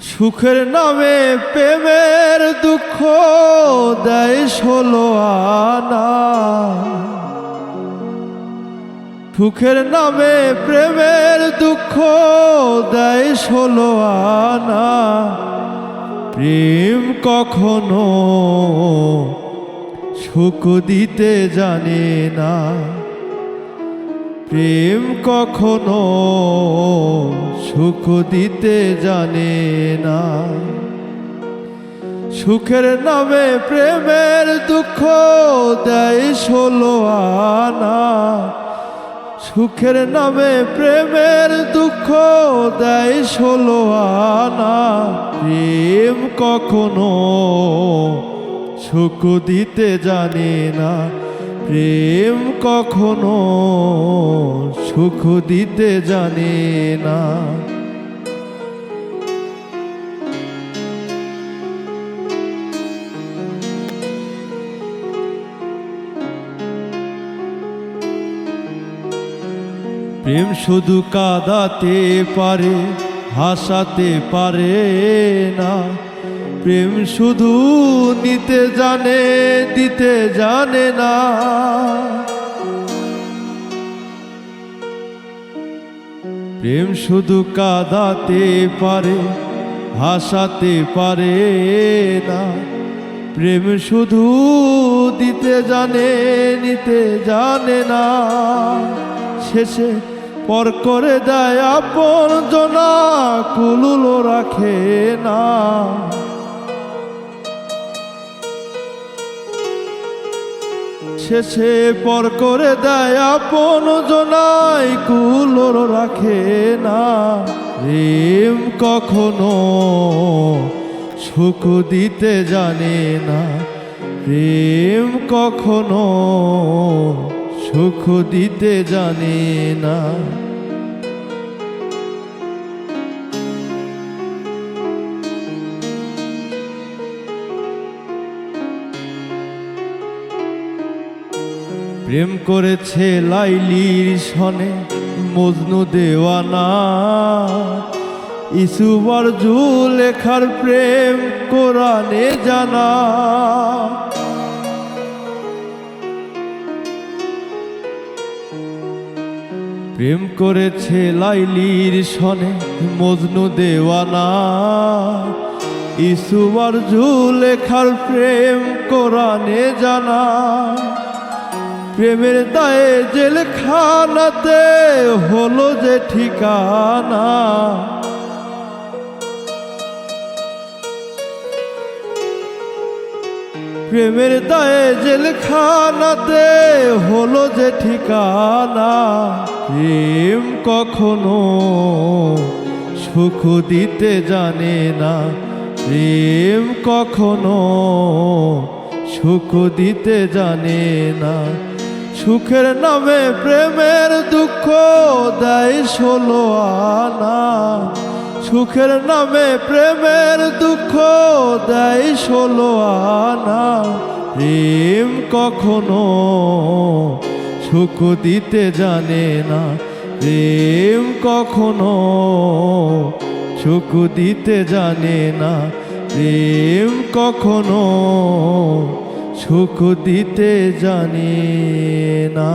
সুখের নামে প্রেমের দুঃখ দেয় 16 আনা। সুখের নামে প্রেমের দুঃখ দেয় 16 আনা। প্রেম কখনো সুখ দিতে জানে না। প্রেম কখনো সুখ দিতে জানে না। সুখের নামে প্রেমের দুঃখ দেয় 16 আনা। সুখের নামে প্রেমের দুঃখ দেয় 16 আনা। প্রেম কখনো সুখ দিতে জানে না। প্রেম কখনো সুখ দিতে জানে না। প্রেম শুধু কাঁদাতে পারে, হাসাতে পারে না। প্রেম শুধু নিতে জানে, দিতে জানে না। প্রেম শুধু কাঁদাতে পারে, হাসাতে পারে না। প্রেম শুধু দিতে জানে, নিতে জানে না। শেষে পর করে দেয় আপন জনা, কুলুলো রাখে না। শেষে পর করে দেয় আপন জনাই, কুলোর রাখে না। প্রেম কখনো সুখ দিতে জানে না। প্রেম কখনো সুখ দিতে জানে না। প্রেম করেছে লাইলির সনে মজনু দেওয়ানা। ইউসুফ আর জুলেখার প্রেম কোরআনে জানা। প্রেম করেছে লাইলির সনে মজনু দেওয়ানা। ইউসুফ আর জুলেখার প্রেম কোরআনে জানা। প্রেমের দায়ে জেলখানাতে হলো যে ঠিকানা। প্রেমের দায়ে জেলখানাতে হলো যে ঠিকানা। প্রেম কখনো সুখ দিতে জানে না। প্রেম কখনো সুখ দিতে জানে না। সুখের নামে প্রেমের দুঃখ দেয় 16 আনা। সুখের নামে প্রেমের দুঃখ দেয় 16 আনা। প্রেম কখনো সুখ দিতে জানে না। প্রেম কখনো সুখ দিতে জানে না। প্রেম কখনো সুখ দিতে জানে না।